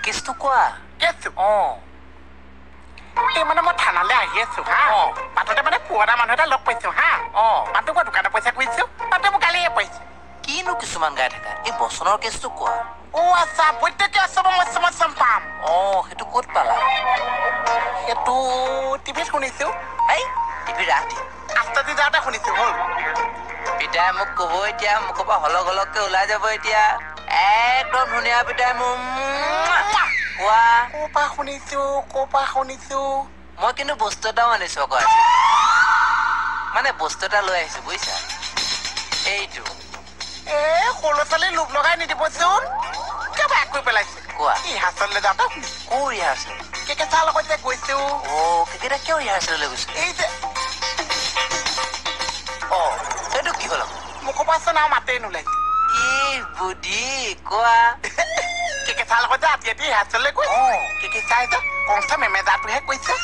কেছটো কোৱা কেছটো অঁ এই মানে মই থানালৈ আহি আছো হা বাটতে মানে পুৰণা মানুহ এটা লগ পাইছো হা মানুহটো মই দোকানৰ পইচা কৰিছো তাতে মোক গালিয়ে পাইছে কিনো কিছুমান গাই থাকা এই বচনৰ কেছটো কোৱা আচ্ছা প্ৰত্যেকে মই পাম সেইটো ক'ত পালা সেইটো টিভিত শুনিছো এই টিভি ৰাতি আস্তাদি যাওঁতে শুনিছো হ'ল পিতাই মোক ক'ব এতিয়া মুখৰ পৰা হলক হলককে ওলাই যাব এতিয়া একদম ধুনীয়া পিতাই মোক কোৱা ক'ৰ পৰা শুনিছো মই কিন্তু বস্তু এটাও আনিছো আকৌ আজি মানে বস্তু এটা লৈ আহিছো বুজিছা এইটো সৰু ছোৱালী লোভ লগাই নিদিবচোন কিবা কৰি পেলাইছে কোৱা ৰিহাৰ্চেললৈ যাওঁতে ক'ৰ ৰিহাৰ্চেল কেকেচাৰ লগত যে গৈছো কেকেইটা কিয় ৰিহাৰ্চেললৈ গৈছে এই যে এইটো কি হ'ল মুখৰ পৰা চোন আৰু মাতেই নোলাইছে বুদ্ধি কোৱা কেকেচাৰ লগত যে ৰাতি ৰিহাৰ্চেললৈ গৈছো কেকেচাই যে কমচে মেমেজাৰটোহে কৈছে